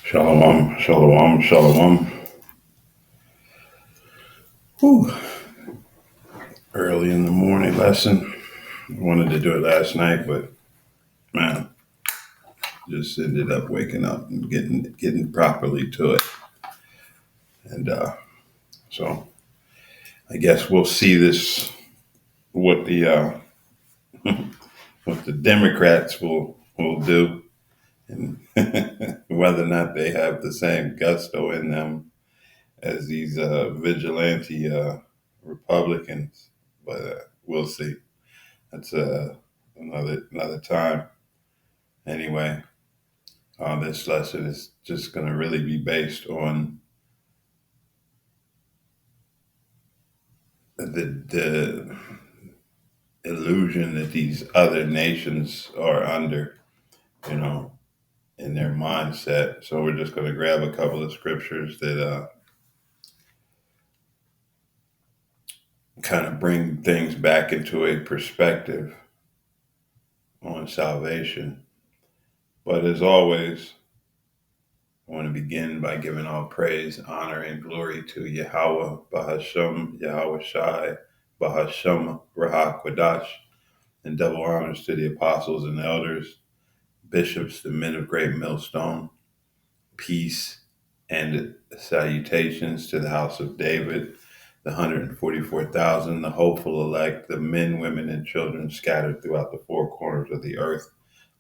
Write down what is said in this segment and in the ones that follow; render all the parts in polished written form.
Shalom, shalom, shalom. Whew. Early in the morning lesson. I wanted to do it last night, but man, just ended up waking up and getting properly to it. And so I guess we'll see this what the what the Democrats will do, and whether or not they have the same gusto in them as these vigilante Republicans. But we'll see. That's another time. Anyway, this lesson is just going to really be based on the illusion that these other nations are under, you know, in their mindset. So we're just going to grab a couple of scriptures that kind of bring things back into a perspective on salvation. But as always, I want to begin by giving all praise, honor, and glory to Yahweh, Bahashem, Yahweh Shai, Bahashem, Raha Kwadash, and double honors to the apostles and elders, bishops, the men of great millstone, peace and salutations to the house of David, the 144,000, the hopeful elect, the men, women, and children scattered throughout the four corners of the earth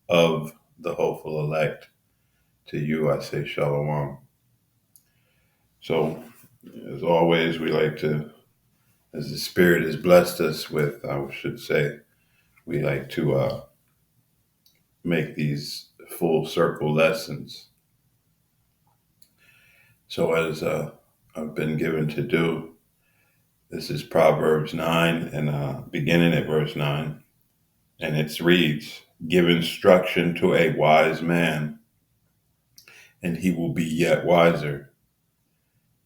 of the hopeful elect. To you I say shalom. So, as always, we like to, as the Spirit has blessed us with, I should say, we like to make these full circle lessons. So, as I've been given to do, this is Proverbs 9, and beginning at verse 9, and it reads, "Give instruction to a wise man, and he will be yet wiser.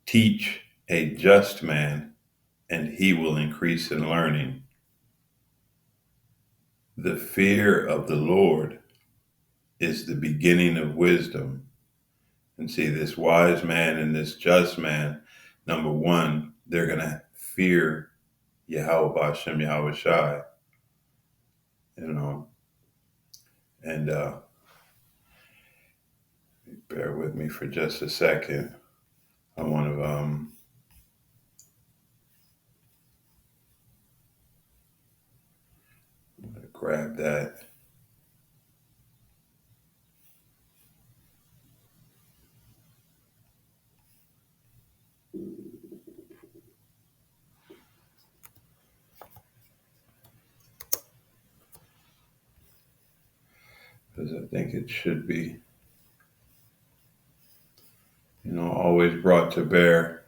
Teach a just man, and he will increase in learning. The fear of the Lord is the beginning of wisdom." And see, this wise man and this just man, number one, they're going to fear Yahweh Bashem, Yahweh Shai, you know. And bear with me for just a second. I want to grab that. Because I think it should be, always brought to bear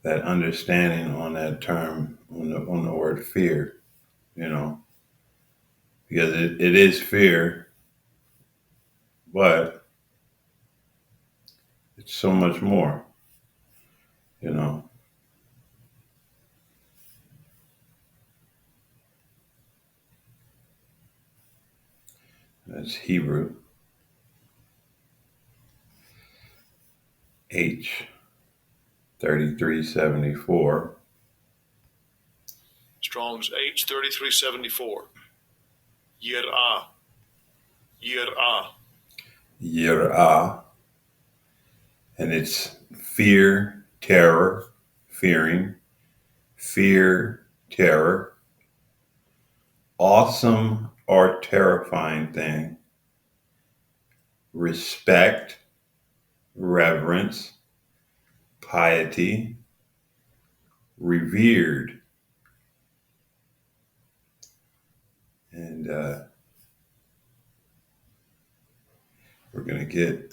that understanding on that term, on the word fear, because it is fear, but it's so much more, you know. That's Hebrew. H 3374. Strong's H 3374. Yir'ah. Yir'ah. Yir'ah. And it's fear, terror, fearing, fear, terror, awesome or terrifying thing, respect, reverence, piety, revered. And we're going to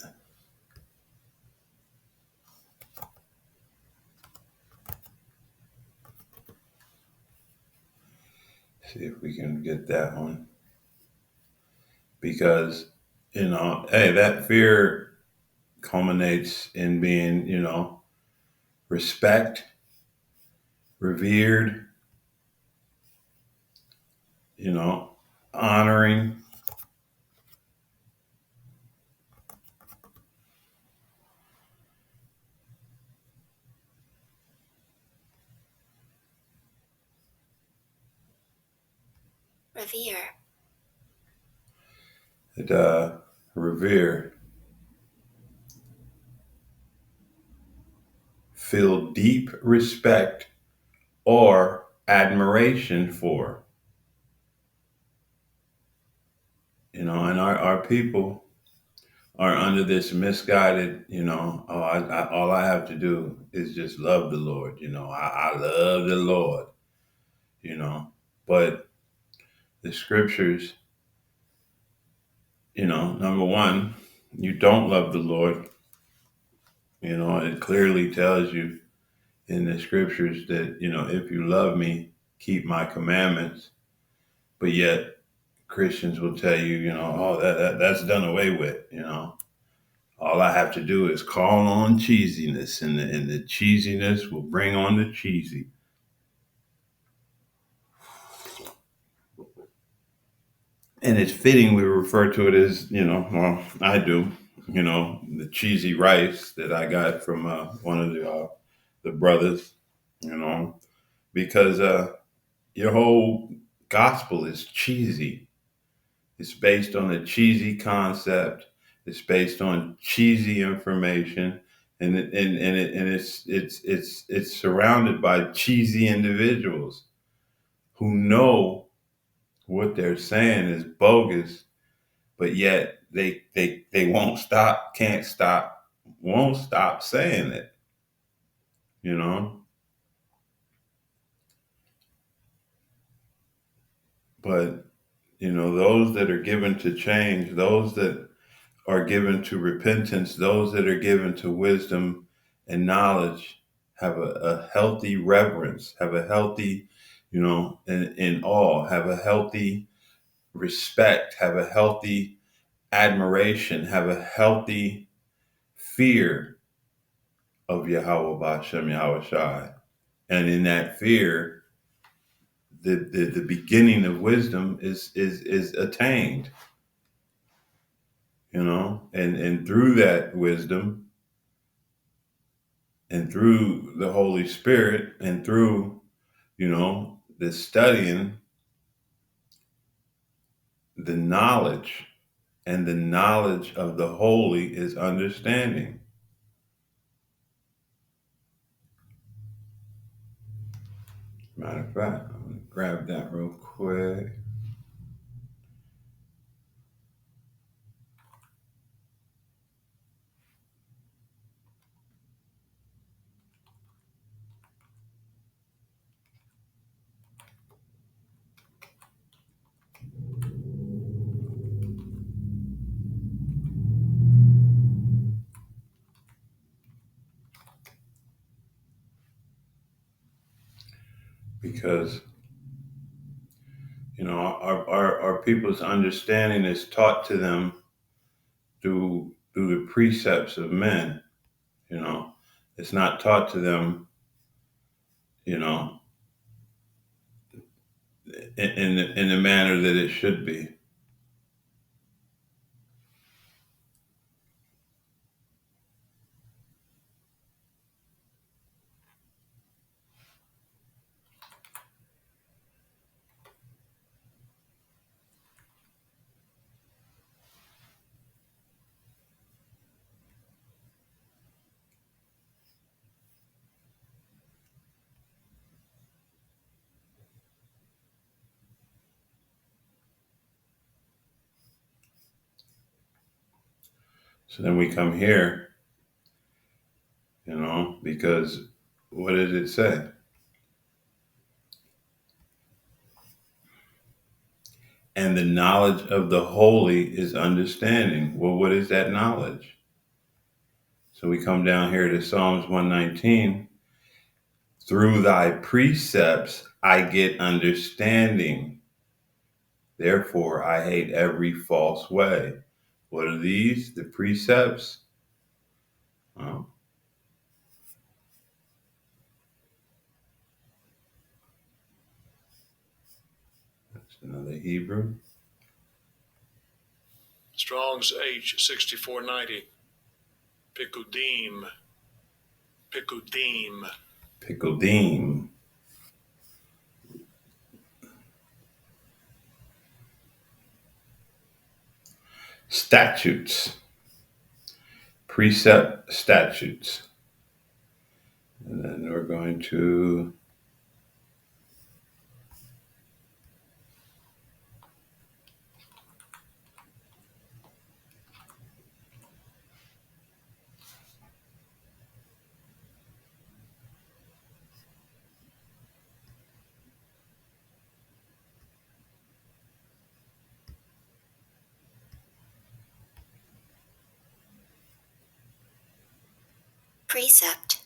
see if we can get that one. Because, hey, that fear culminates in being, respect, revered, honoring. Revere. Revere. Feel deep respect or admiration for. And our people are under this misguided, all I have to do is just love the Lord. I love the Lord, you know. But the scriptures, number one, you don't love the Lord. It clearly tells you in the scriptures that, if you love me, keep my commandments. But yet Christians will tell you, oh, that's done away with. All I have to do is call on cheesiness, and the cheesiness will bring on the cheesy. And it's fitting we refer to it as, well, I do, the cheesy rice that I got from one of the brothers, because your whole gospel is cheesy. It's based on a cheesy concept. It's based on cheesy information, and it's surrounded by cheesy individuals who know what they're saying is bogus, but yet they won't stop, can't stop, won't stop saying it. You know, but those that are given to change, those that are given to repentance, those that are given to wisdom and knowledge, have a healthy reverence, have a healthy, in awe, have a healthy respect, have a healthy admiration, have a healthy fear of Yahweh Bashem Yahweh Shai. And in that fear, the beginning of wisdom is attained, and through that wisdom, and through the Holy Spirit, and through, the studying, the knowledge, and the knowledge of the holy is understanding. Matter of fact, I'm going to grab that real quick. Because, our people's understanding is taught to them through the precepts of men. It's not taught to them, you know, in the manner that it should be. So then we come here, because what did it say? And the knowledge of the holy is understanding. Well, what is that knowledge? So we come down here to Psalms 119. Through thy precepts I get understanding. Therefore I hate every false way. What are these? The precepts? Um, that's another Hebrew. Strong's H 6490. Pikudim. Pikudim. Pikudim. Statutes, precept statutes. And then we're going to precept,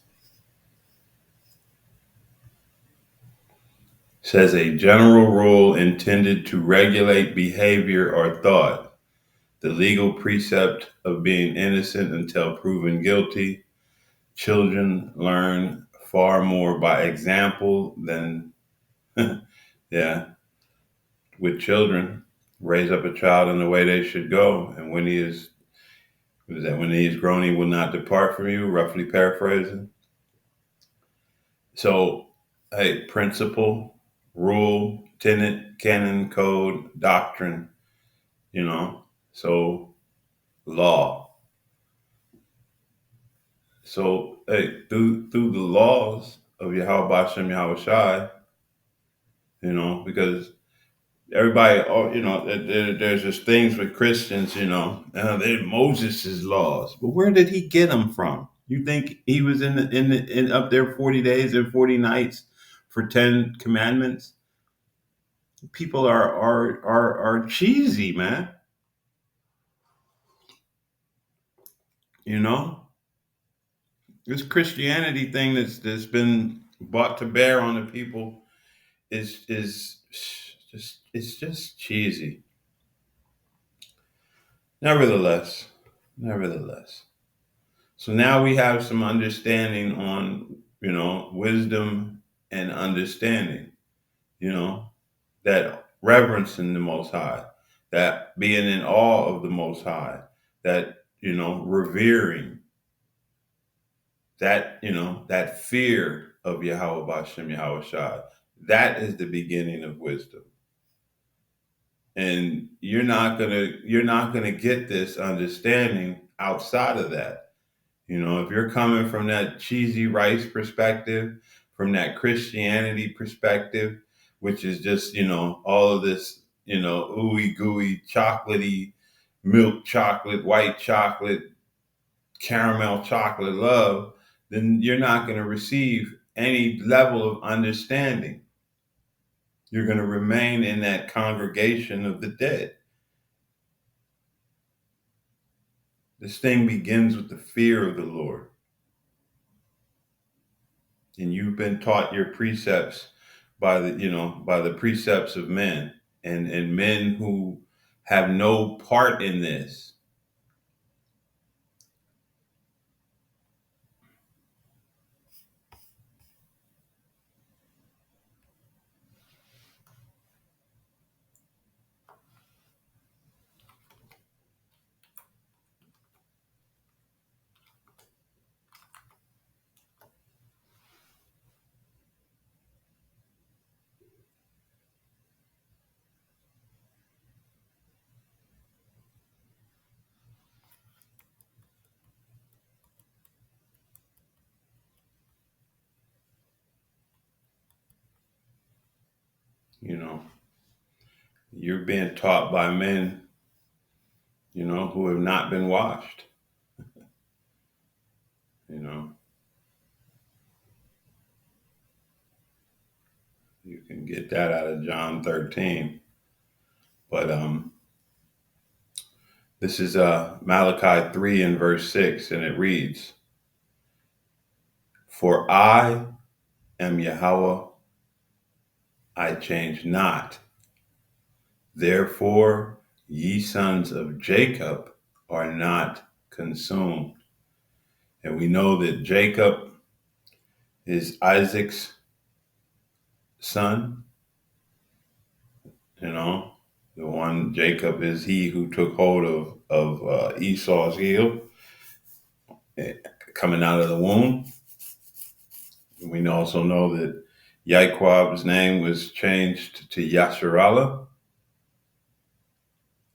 says a general rule intended to regulate behavior or thought. The legal precept of being innocent until proven guilty. Children learn far more by example than, yeah, with children. Raise up a child in the way they should go, and when he is, what is that? When he is grown, he will not depart from you. Roughly paraphrasing. So, hey, principle, rule, tenet, canon, code, doctrine. You know, so law. So, hey, through the laws of Yahweh Bashem Yahweh Shai, because everybody, there's just things with Christians, they're Moses' laws. But where did he get them from? You think he was in up there 40 days and 40 nights for 10 commandments? People are cheesy, man. You know, this Christianity thing that's been brought to bear on the people is just it's just cheesy. Nevertheless. So now we have some understanding on, wisdom and understanding, you know, that reverencing the Most High, that being in awe of the Most High, that, revering, that fear of Yahweh Bashem Yahweh Shai. That is the beginning of wisdom. And you're not gonna get this understanding outside of that. If you're coming from that cheesy rice perspective, from that Christianity perspective, which is just, all of this, ooey gooey, chocolatey, milk chocolate, white chocolate, caramel chocolate love, then you're not going to receive any level of understanding. You're going to remain in that congregation of the dead. This thing begins with the fear of the Lord. And you've been taught your precepts by the precepts of men and men who have no part in this. You know, you're being taught by men, who have not been washed. You know, you can get that out of John 13. But this is Malachi 3 and verse 6, and it reads, "For I am Yahweh, I change not. Therefore, ye sons of Jacob are not consumed." And we know that Jacob is Isaac's son. The one Jacob is he who took hold of Esau's heel coming out of the womb. We also know that Yaquab's name was changed to Yasharallah.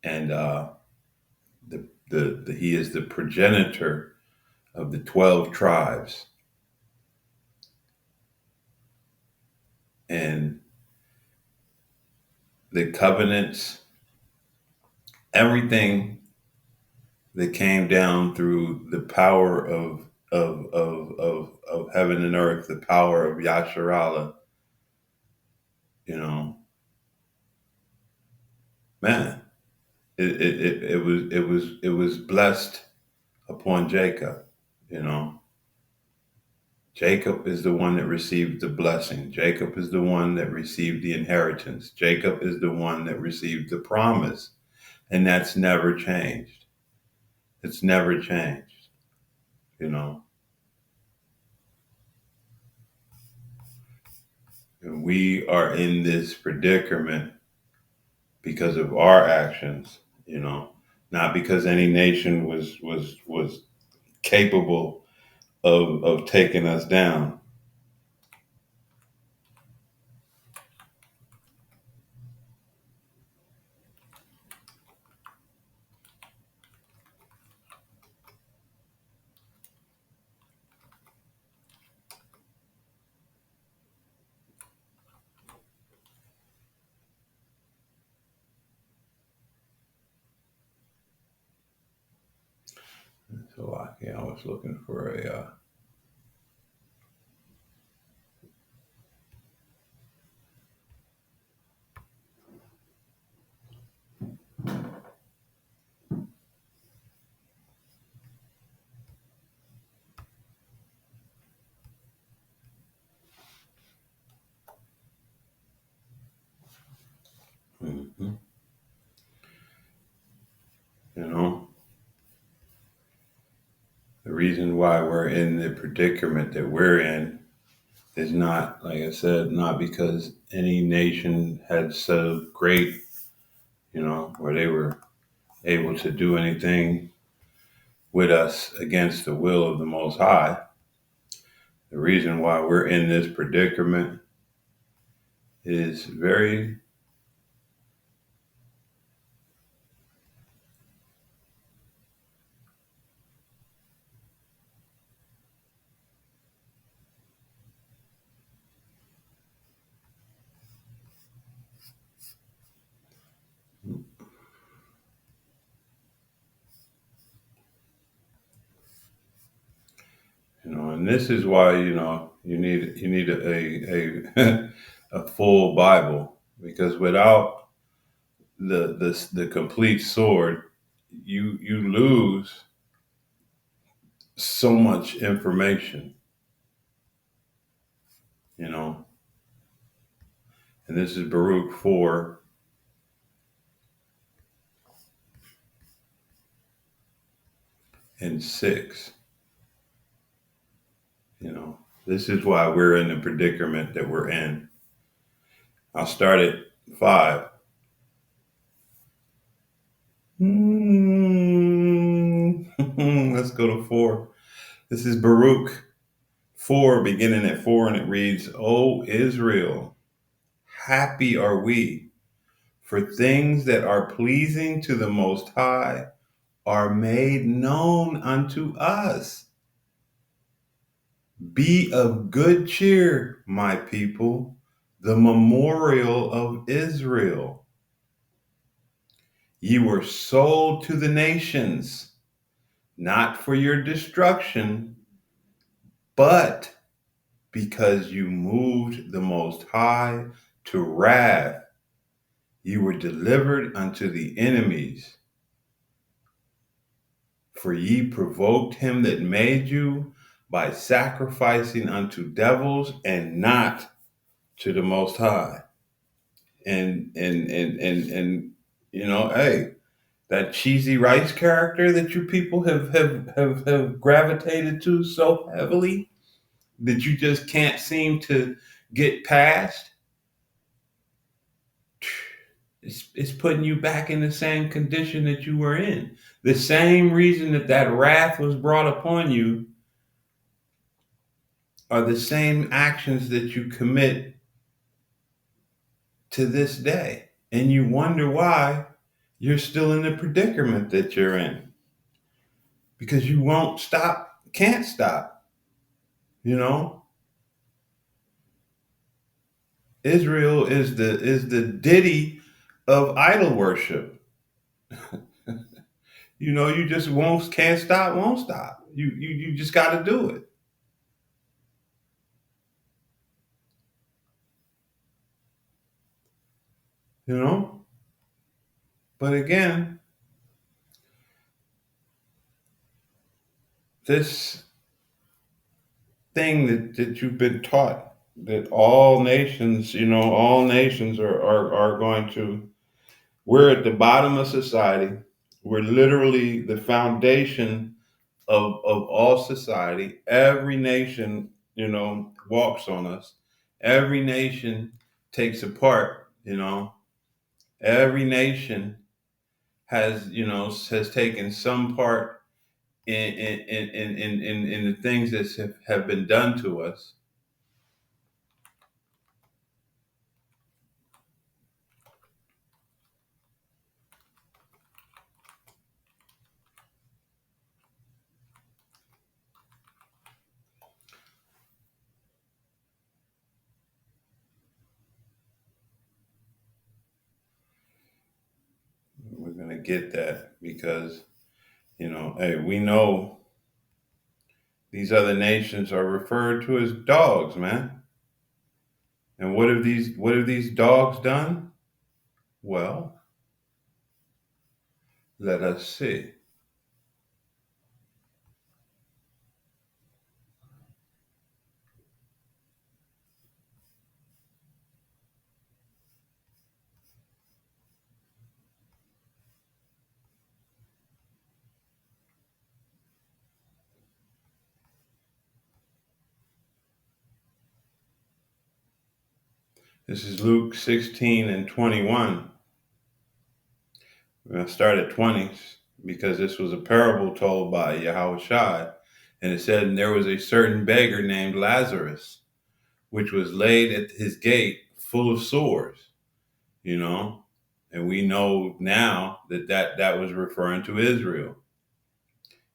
And He is the progenitor of the 12 tribes. And the covenants, everything that came down through the power of heaven and earth, the power of Yasharala, you know, man, it was blessed upon Jacob, you know. Jacob is the one that received the blessing. Jacob is the one that received the inheritance. Jacob is the one that received the promise. And that's never changed. It's never changed, you know. And we are in this predicament because of our actions, you know, not because any nation was capable of taking us down. So I was looking for a mhm, you know, the reason why we're in the predicament that we're in is not, like I said, not because any nation had so great, you know, where they were able to do anything with us against the will of the Most High. The reason why we're in this predicament is very, you know, and this is why, you know, you need a a full Bible, because without the complete sword, you lose so much information, you know. And this is Baruch 4 and 6. You know, this is why we're in the predicament that we're in. I'll start at 5. Let's go to 4. This is Baruch 4, beginning at 4, and it reads, O Israel, happy are we, for things that are pleasing to the Most High are made known unto us. Be of good cheer, my people, the memorial of Israel. Ye were sold to the nations, not for your destruction, but because you moved the Most High to wrath. You were delivered unto the enemies. For ye provoked him that made you by sacrificing unto devils and not to the Most High. And you know, hey, that cheesy rice character that you people have gravitated to so heavily that you just can't seem to get past, it's putting you back in the same condition that you were in. The same reason that that wrath was brought upon you are the same actions that you commit to this day. And you wonder why you're still in the predicament that you're in because you won't stop, can't stop. You know, Israel is the ditty of idol worship. You know, you just won't, can't stop, won't stop. You just got to do it. You know, but again, this thing that you've been taught that all nations, all nations are going to, we're at the bottom of society. We're literally the foundation of all society. Every nation, walks on us. Every nation takes a part, every nation has taken some part in the things that have been done to us. We're going to get that because, hey, we know these other nations are referred to as dogs, man. And what have these dogs done? Well, let us see. This is Luke 16 and 21. We're going to start at 20 because this was a parable told by Yahushua. And it said, and there was a certain beggar named Lazarus, which was laid at his gate full of sores, you know. And we know now that was referring to Israel,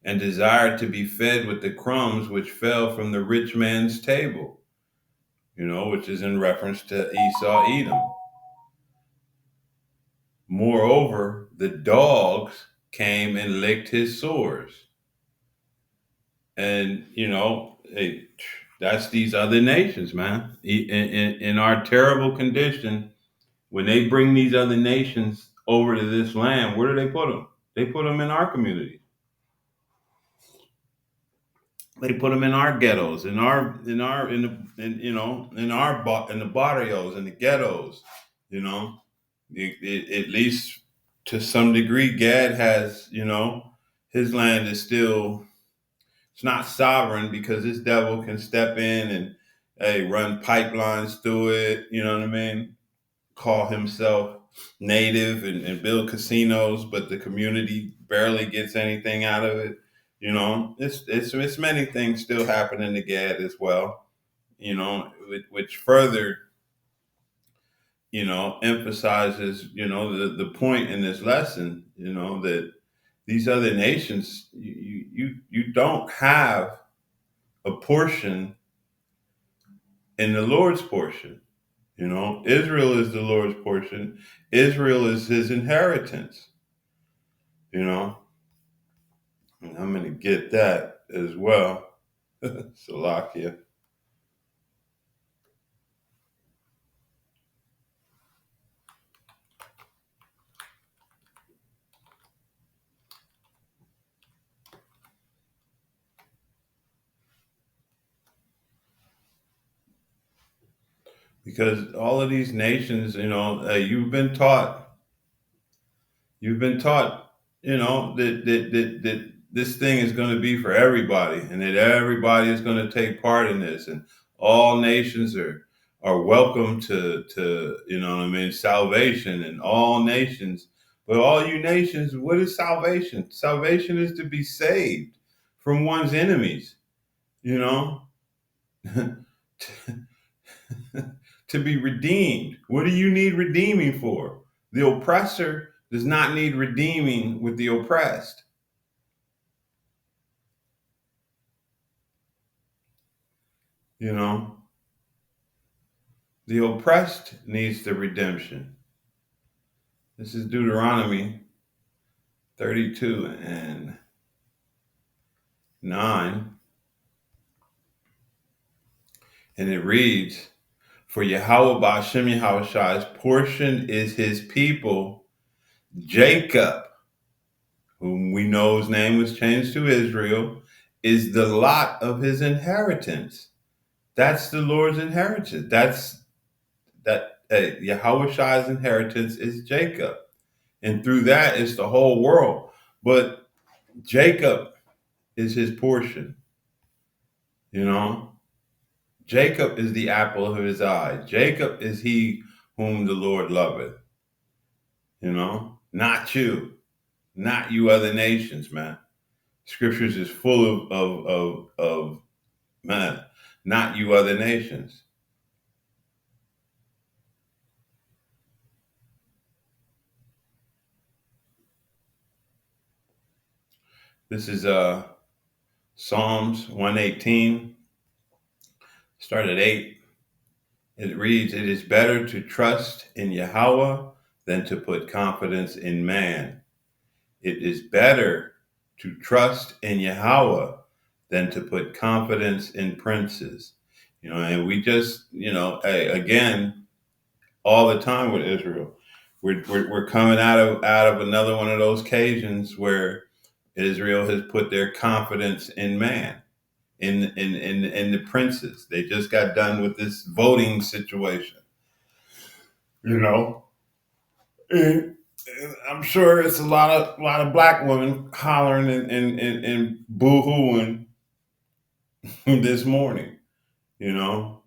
and desired to be fed with the crumbs which fell from the rich man's table, which is in reference to Esau, Edom. Moreover, the dogs came and licked his sores. And, hey, that's these other nations, man. In our terrible condition, when they bring these other nations over to this land, where do they put them? They put them in our community. They put them in our ghettos, in the barrios, in the ghettos. You know, at least to some degree, Gad has, his land is still, it's not sovereign because this devil can step in and, hey, run pipelines through it. You know what I mean? Call himself native and build casinos, but the community barely gets anything out of it. It's many things still happening to Gad as well. Which further, emphasizes, the point in this lesson, that these other nations, you don't have a portion in the Lord's portion. Israel is the Lord's portion. Israel is his inheritance, and I'm going to get that as well. Salakia. Because all of these nations, you've been taught, that this thing is going to be for everybody, and that everybody is going to take part in this, and all nations are welcome to salvation, and all nations. But all you nations, what is salvation? Salvation is to be saved from one's enemies, you know, to be redeemed. What do you need redeeming for? The oppressor, does not need redeeming with the oppressed. You know, the oppressed needs the redemption. This is Deuteronomy 32 and 9. And it reads, for Yahweh Ba'ashem Yahushai's portion is his people, Jacob, whom we know his name was changed to Israel, is the lot of his inheritance. That's the Lord's inheritance. Yahushai's inheritance is Jacob. And through that is the whole world. But Jacob is his portion. You know, Jacob is the apple of his eye. Jacob is he whom the Lord loveth. You know, not you, not you other nations, man. Scriptures is full of man, not you other nations. This is Psalms 118, start at 8. It reads, it is better to trust in Yahweh than to put confidence in man. It is better to trust in Yahweh than to put confidence in princes. You know, and we just, again, all the time with Israel, we're coming out of another one of those occasions where Israel has put their confidence in man, in the princes. They just got done with this voting situation, you know. And I'm sure it's a lot of black women hollering and boo-hooing this morning, you know,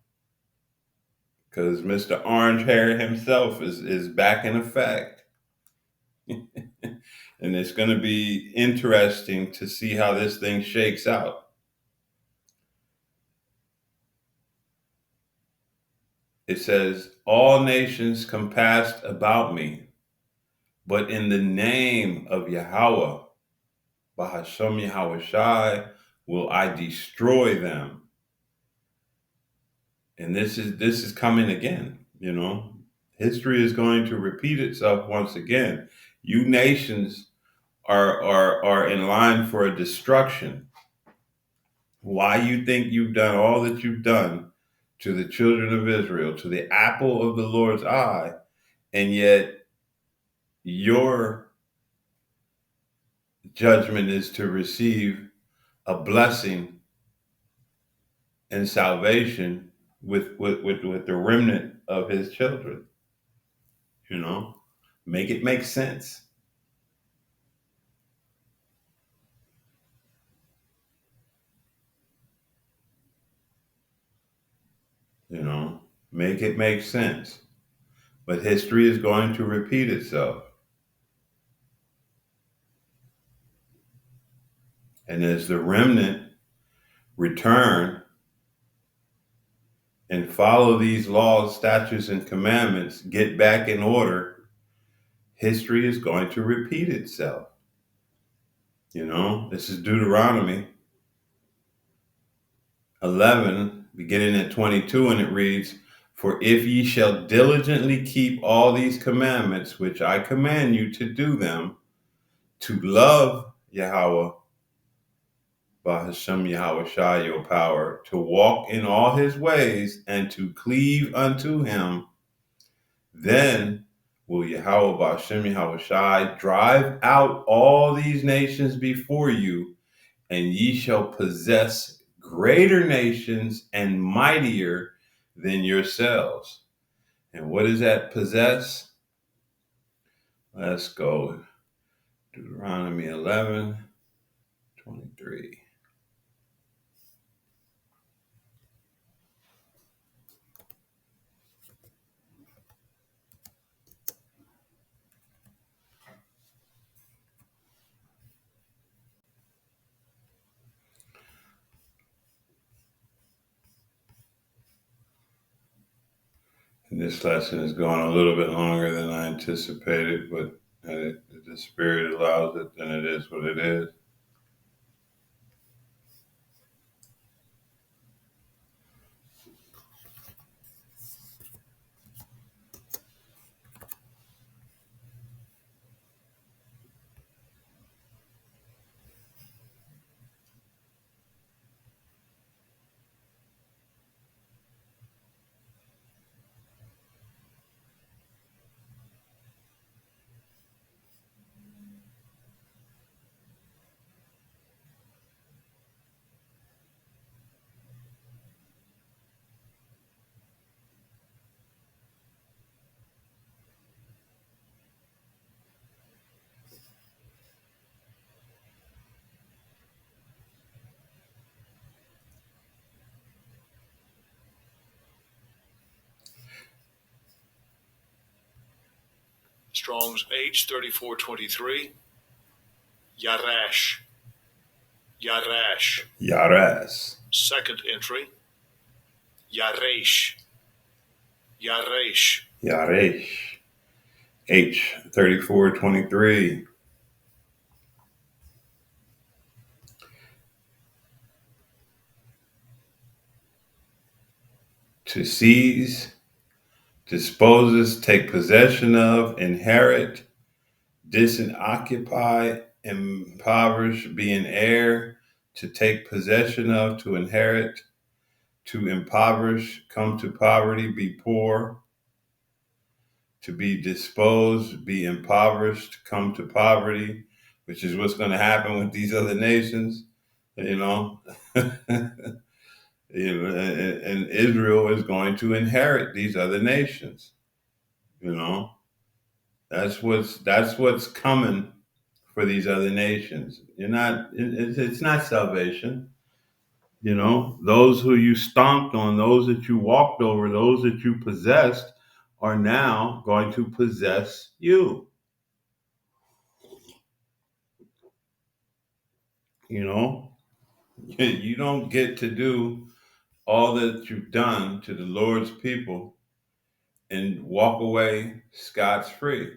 because Mr. Orange Hair himself is back in effect. And it's going to be interesting to see how this thing shakes out. It says, all nations compassed about me, but in the name of Yahweh, Bahashem Yahushai, will I destroy them. And this is coming again, you know. History is going to repeat itself once again. You nations are in line for a destruction. Why you think you've done all that you've done to the children of Israel, to the apple of the Lord's eye, and yet your judgment is to receive a blessing and salvation with the remnant of his children. You know, make it make sense. You know, make it make sense. But history is going to repeat itself. And as the remnant return and follow these laws, statutes, and commandments, get back in order, history is going to repeat itself. You know, this is Deuteronomy 11, beginning at 22, and it reads, for if ye shall diligently keep all these commandments, which I command you to do them, to love Yahweh, Bahashem Yahushai, your power, to walk in all his ways and to cleave unto him, then will Yahweh Bahashem Yahushai drive out all these nations before you, and ye shall possess greater nations and mightier than yourselves. And what does that possess? Let's go. Deuteronomy 11:23. And this lesson is going a little bit longer than I anticipated, but If the Spirit allows it, then it is what it is. Strong's H3423. Yarash. Yarash. Yaras. Second entry. Yaresh. Yaresh. Yaresh. H3423. To seize, disposes, take possession of, inherit, disoccupy, impoverish, be an heir, to take possession of, to inherit, to impoverish, come to poverty, be poor, to be disposed, be impoverished, come to poverty, which is what's going to happen with these other nations, you know. And Israel is going to inherit these other nations, you know. That's what's coming for these other nations. You're not. It's not salvation. You know, those who you stomped on, those that you walked over, those that you possessed, are now going to possess you. You know, you don't get to do all that you've done to the Lord's people and walk away scot free.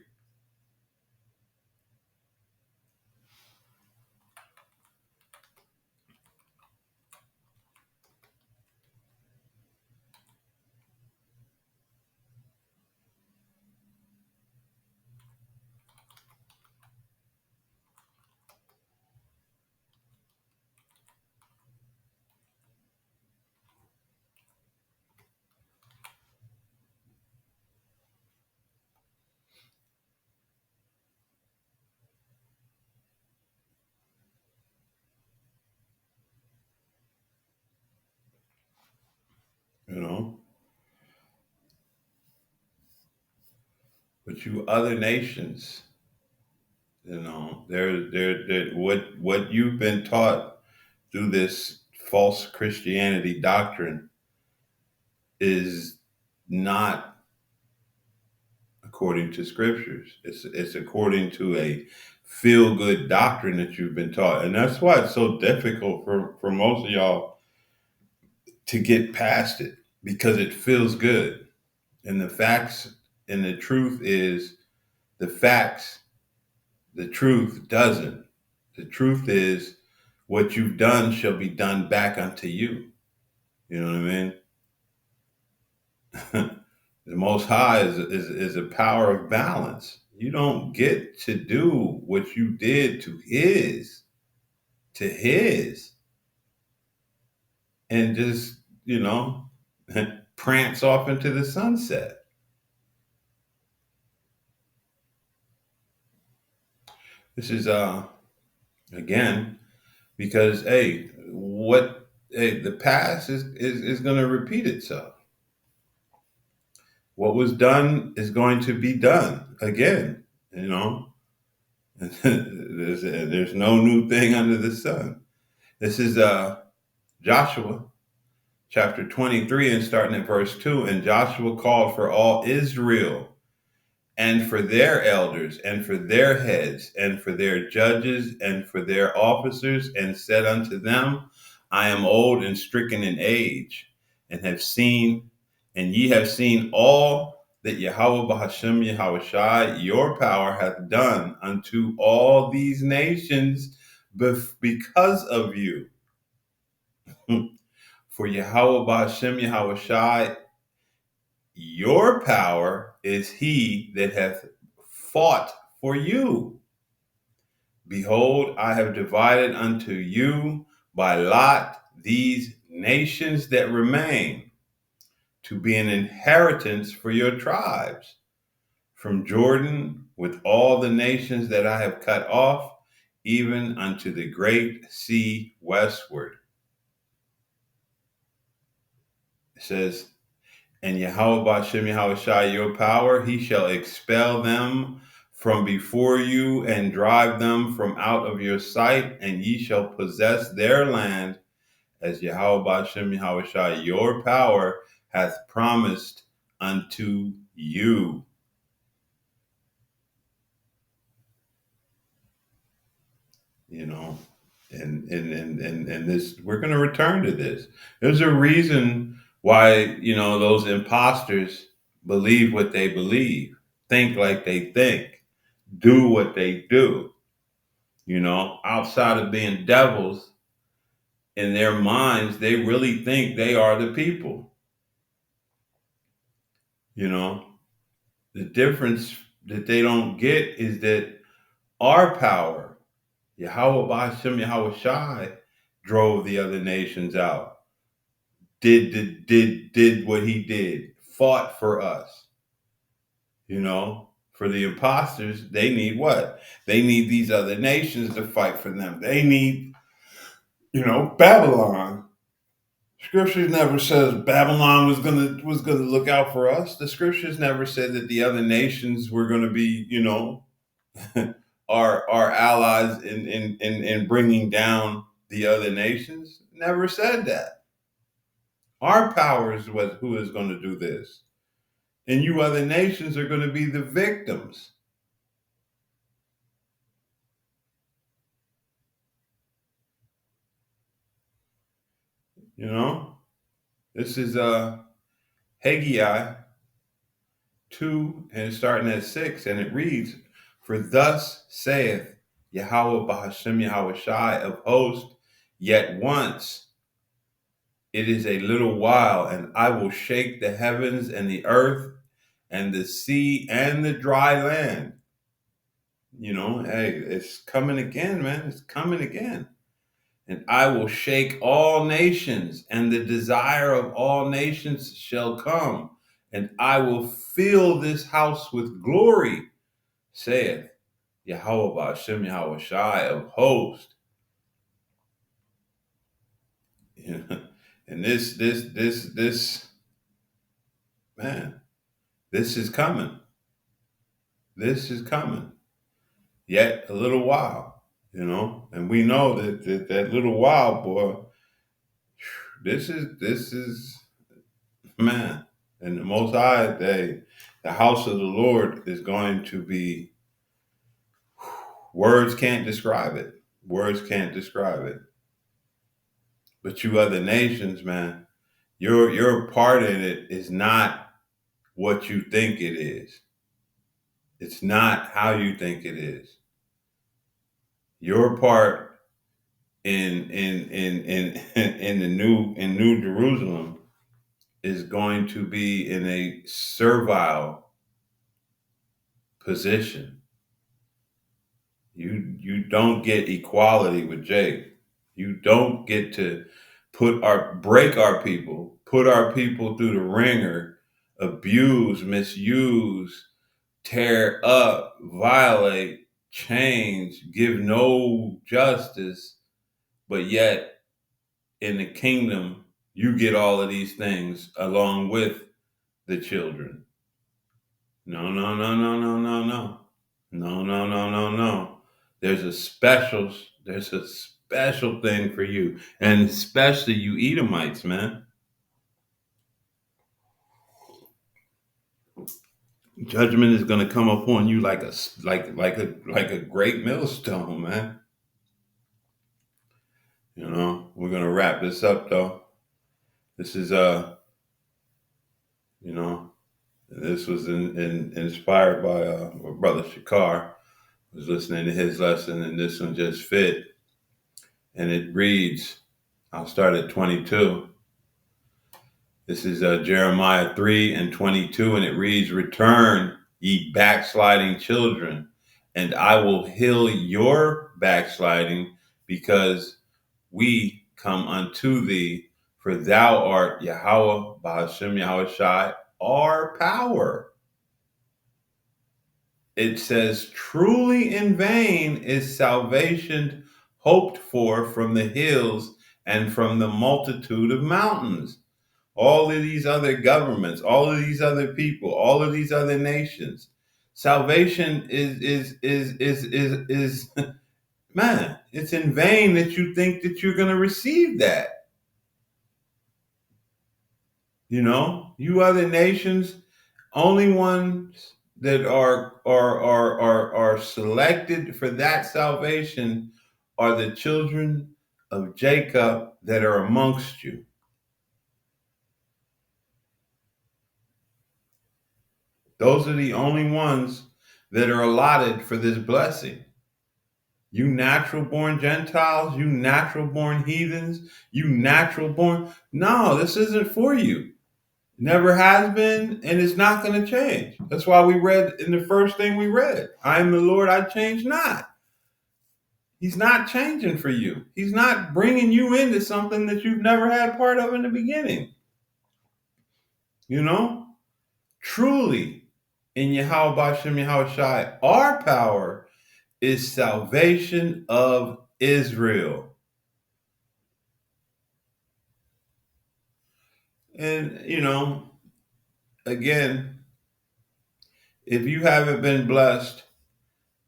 You know, but you other nations, you know, they're what you've been taught through this false Christianity doctrine is not according to scriptures. It's according to a feel good doctrine that you've been taught, and that's why it's so difficult for most of y'all to get past it because it feels good. And the facts and the truth is the facts. The truth doesn't. The truth is what you've done shall be done back unto you. You know what I mean? The Most High is a power of balance. You don't get to do what you did to his, and just, you know, prance off into the sunset. This is again because the past is going to repeat itself. What was done is going to be done again. You know, there's no new thing under the sun. This is Joshua chapter 23 and starting at verse 2. And Joshua called for all Israel and for their elders and for their heads and for their judges and for their officers, and said unto them, I am old and stricken in age, and ye have seen all that Yahweh Bahashem Yahweh Shai, your power hath done unto all these nations because of you. For Yahweh Bahashem Yahweh Shai, your power is he that hath fought for you. Behold, I have divided unto you by lot these nations that remain, to be an inheritance for your tribes, from Jordan with all the nations that I have cut off, even unto the great sea westward. It says, and Yahweh Bashem Yahweh Shai, your power, he shall expel them from before you and drive them from out of your sight, and ye shall possess their land as Yahweh Bashem Yahweh Shai, your power hath promised unto you. You know, and this, we're going to return to this. There's a reason why, those imposters believe what they believe, think like they think, do what they do, outside of being devils in their minds, they really think they are the people. The difference that they don't get is that our power, Yahweh Ba'ashem Yahweh Shai, drove the other nations out. Did what he did, fought for us. For the imposters, they need what? They need these other nations to fight for them. They need, Babylon. Scriptures never says Babylon was gonna look out for us. The scriptures never said that the other nations were gonna be, our allies in bringing down the other nations. Never said that. Our power is who is going to do this. And you other nations are going to be the victims. This is Haggai 2 and starting at 6, and it reads, for thus saith Yahweh Bahashem Yahweh Shai of hosts, yet once it is a little while, and I will shake the heavens and the earth and the sea and the dry land. Hey, it's coming again, man. It's coming again. And I will shake all nations, and the desire of all nations shall come, and I will fill this house with glory, saith Yahweh Ba'ashem Yahweh Shai of hosts. And this, man, this is coming. This is coming. Yet a little while, and we know that little while, boy, this is man. And the Most High, the house of the Lord is going to be, words can't describe it. Words can't describe it. But you other nations, man, your part in it is not what you think it is. It's not how you think it is. Your part in the New Jerusalem is going to be in a servile position. You don't get equality with Jake. You don't get to break our people, put our people through the ringer, abuse, misuse, tear up, violate, change, give no justice, but yet in the kingdom you get all of these things along with the children. No, no, no, no, no, no, no. No, no, no, no, no. There's a special thing for you. And especially you Edomites, man. Judgment is gonna come upon you like a great millstone, man. We're gonna wrap this up though. This is you know, This was inspired by my brother Shakar. I was listening to his lesson, and this one just fit. And it reads, I'll start at 22. This is Jeremiah 3:22, and it reads, Return, ye backsliding children, and I will heal your backsliding, because we come unto thee, for thou art Yahweh, Bahashem Yahweh Shai, our power. It says, truly in vain is salvation hoped for from the hills and from the multitude of mountains. All of these other governments, all of these other people, all of these other nations. Salvation is man, it's in vain that you think that you're gonna receive that. You other nations, only ones that are selected for that salvation are the children of Jacob that are amongst you. Those are the only ones that are allotted for this blessing. You natural born Gentiles, you natural born heathens, you natural born. No, this isn't for you. Never has been, and it's not going to change. That's why we read in the first thing we read, I am the Lord, I change not. He's not changing for you. He's not bringing you into something that you've never had part of in the beginning. Truly, in Yahweh Bashem Yahweh Shai, our power is salvation of Israel. And, again, if you haven't been blessed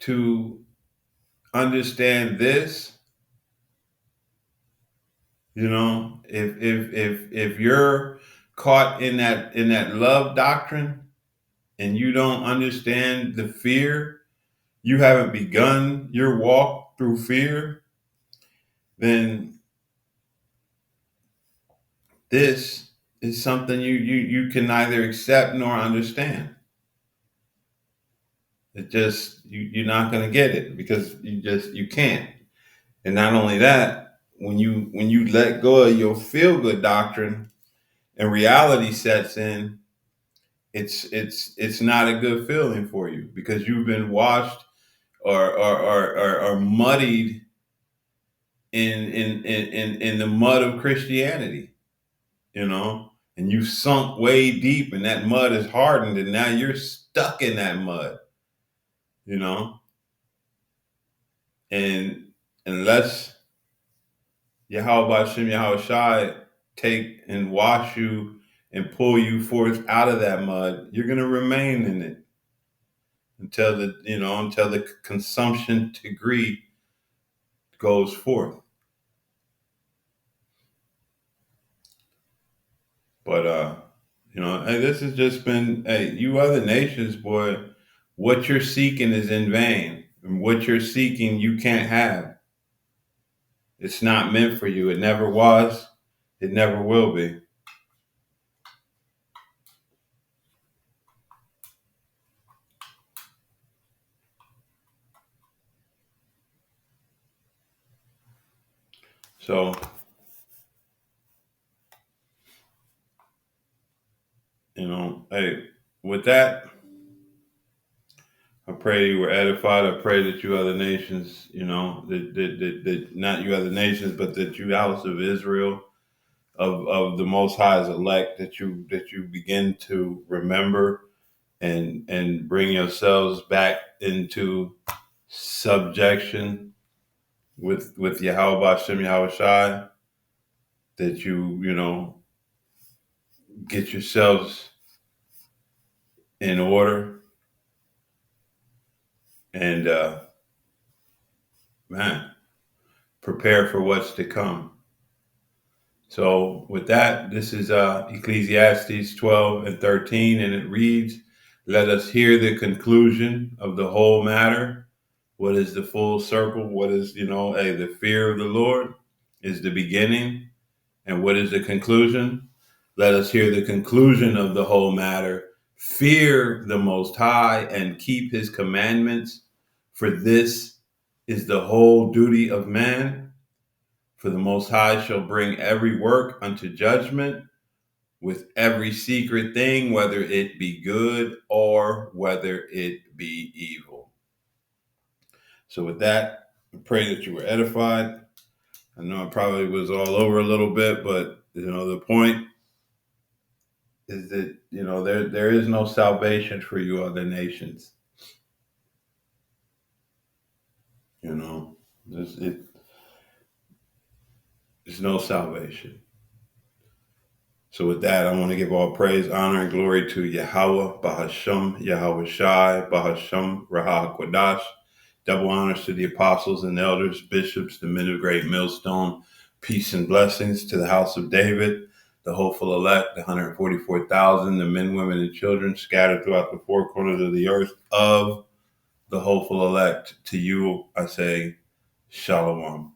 to understand this, if you're caught in that love doctrine and you don't understand the fear, you haven't begun your walk through fear, then this is something you can neither accept nor understand. It just you're not going to get it because you can't. And not only that, when you let go of your feel good doctrine and reality sets in, it's not a good feeling for you because you've been washed or muddied in the mud of Christianity, and you sunk way deep and that mud is hardened and now you're stuck in that mud, and unless Yahweh Bashem Yahweh Shai take and wash you and pull you forth out of that mud, you're gonna remain in it until the consumption degree goes forth. But hey, this has just been, hey, you other nations, boy, what you're seeking is in vain. And what you're seeking you can't have. It's not meant for you. It never was. It never will be. So, hey, with that, I pray you were edified. I pray that you other nations, that not you other nations, but that you house of Israel, of the Most High's elect, that you begin to remember and bring yourselves back into subjection with Yahweh Bashem Yahweh Shai, that get yourselves in order and man, prepare for what's to come. So with that, this is Ecclesiastes 12:13, and it reads, let us hear the conclusion of the whole matter. What is the full circle? What is, the fear of the Lord is the beginning. And what is the conclusion? Let us hear the conclusion of the whole matter. Fear the Most High and keep his commandments, for this is the whole duty of man. For the Most High shall bring every work unto judgment with every secret thing, whether it be good or whether it be evil. So with that, I pray that you were edified. I know I probably was all over a little bit, but the point is that there is no salvation for you other nations. There's, there's no salvation. So with that, I want to give all praise, honor, and glory to Yahweh, Bahasham, Yahweh Shai, Bahasham, Raha Kwadash. Double honors to the apostles and elders, bishops, the men of great millstone. Peace and blessings to the house of David, the hopeful elect, the 144,000, the men, women, and children scattered throughout the four corners of the earth of the hopeful elect. To you, I say, Shalom.